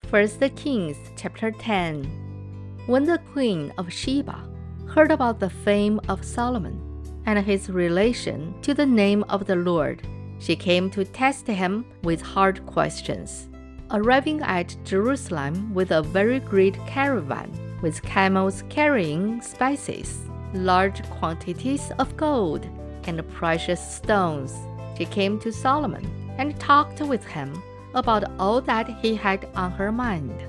1 Kings chapter 10. When the queen of Sheba heard about the fame of Solomon and his relation to the name of the Lord, she came to test him with hard questions. Arriving at Jerusalem with a very great caravan, with camels carrying spices, large quantities of gold, and precious stones, she came to Solomon and talked with him about all that he had on her mind.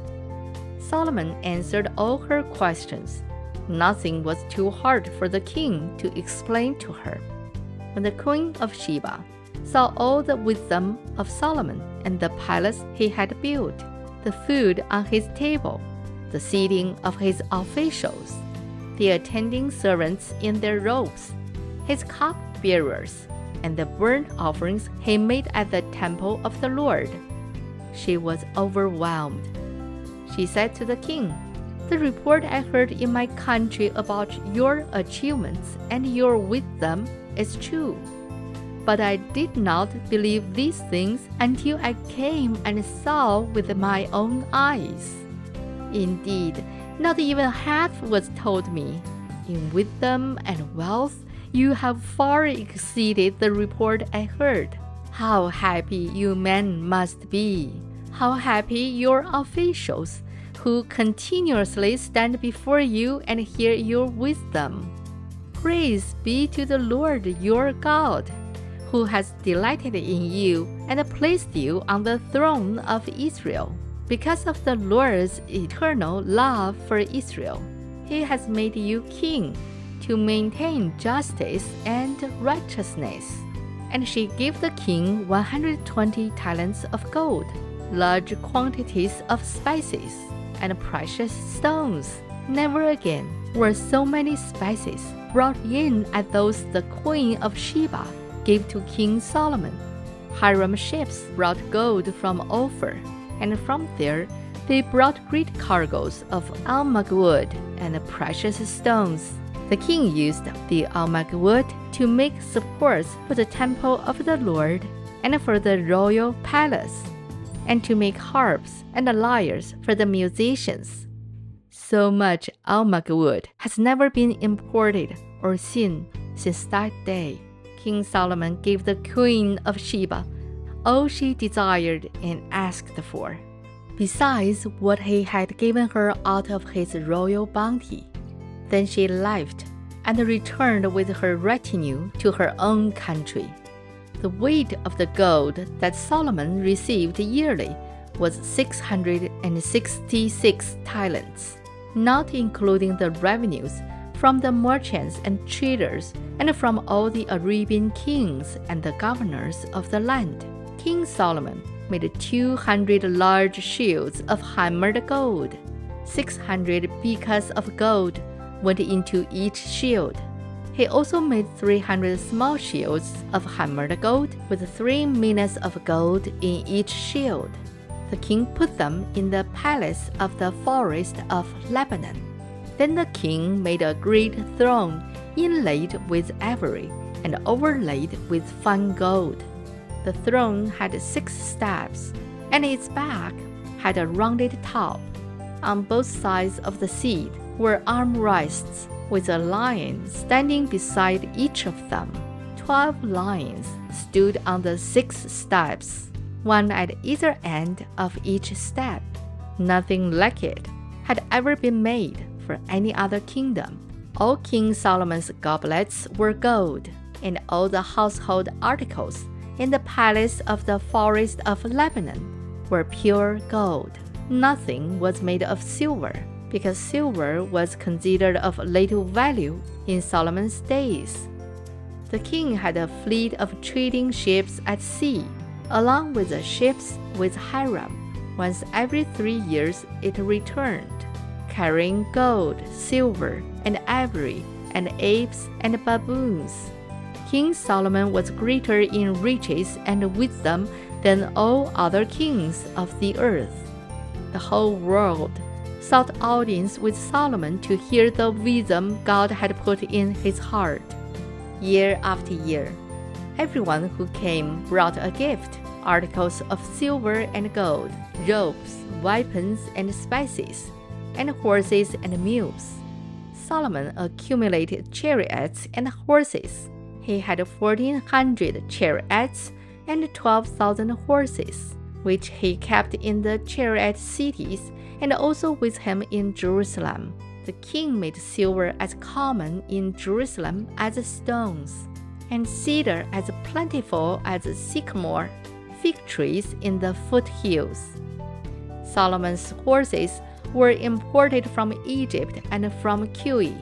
Solomon answered all her questions. Nothing was too hard for the king to explain to her. When the queen of Sheba saw all the wisdom of Solomon and the palace he had built, the food on his table, the seating of his officials, the attending servants in their robes, his cupbearers, and the burnt offerings he made at the temple of the Lord, she was overwhelmed. She said to the king, "The report I heard in my country about your achievements and your wisdom is true. But I did not believe these things until I came and saw with my own eyes. Indeed, not even half was told me. In wisdom and wealth, you have far exceeded the report I heard. How happy you men must be! How happy your officials, who continuously stand before you and hear your wisdom. Praise be to the Lord your God, who has delighted in you and placed you on the throne of Israel. Because of the Lord's eternal love for Israel, He has made you king to maintain justice and righteousness." And she gave the king 120 talents of gold, large quantities of spices, and precious stones. Never again were so many spices brought in as those the queen of Sheba gave to King Solomon. Hiram ships brought gold from Ophir, and from there they brought great cargoes of almug wood and precious stones. The king used the almug wood to make supports for the temple of the Lord and for the royal palace, and to make harps and lyres for the musicians. So much almug wood has never been imported or seen since that day. King Solomon gave the queen of Sheba all she desired and asked for, besides what he had given her out of his royal bounty. Then she left and returned with her retinue to her own country. The weight of the gold that Solomon received yearly was 666 talents, not including the revenues from the merchants and traders and from all the Arabian kings and the governors of the land. King Solomon made 200 large shields of hammered gold. 600 beakers of gold went into each shield. He also made 300 small shields of hammered gold with 3 minas of gold in each shield. The king put them in the palace of the forest of Lebanon. Then the king made a great throne inlaid with ivory and overlaid with fine gold. The throne had 6 steps, and its back had a rounded top. On both sides of the seat were armrests, with a lion standing beside each of them. 12 lions stood on the 6 steps, one at either end of each step. Nothing like it had ever been made for any other kingdom. All King Solomon's goblets were gold, and all the household articles in the palace of the forest of Lebanon were pure gold. Nothing was made of silver, because silver was considered of little value in Solomon's days. The king had a fleet of trading ships at sea, along with the ships with Hiram. Once every 3 years it returned, carrying gold, silver, and ivory, and apes and baboons. King Solomon was greater in riches and wisdom than all other kings of the earth. The whole world sought audience with Solomon to hear the wisdom God had put in his heart. Year after year, everyone who came brought a gift, articles of silver and gold, ropes, weapons, and spices, and horses and mules. Solomon accumulated chariots and horses. He had 1,400 chariots and 12,000 horses, which he kept in the chariot cities and also with him in Jerusalem. The king made silver as common in Jerusalem as stones, and cedar as plentiful as sycamore, fig trees in the foothills. Solomon's horses were imported from Egypt and from Kue.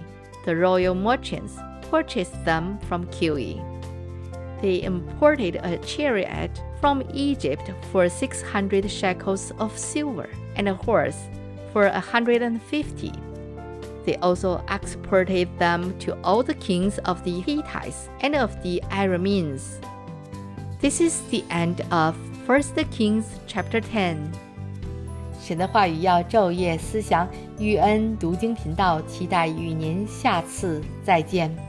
The royal merchants purchased them from Kue. They imported a chariot from Egypt for 600 shekels of silver and a horse for 150. They also exported them to all the kings of the Hittites and of the Arameans. This is the end of 1 Kings chapter 10. 神的话语要昼夜思想，玉恩读经频道期待与您下次再见。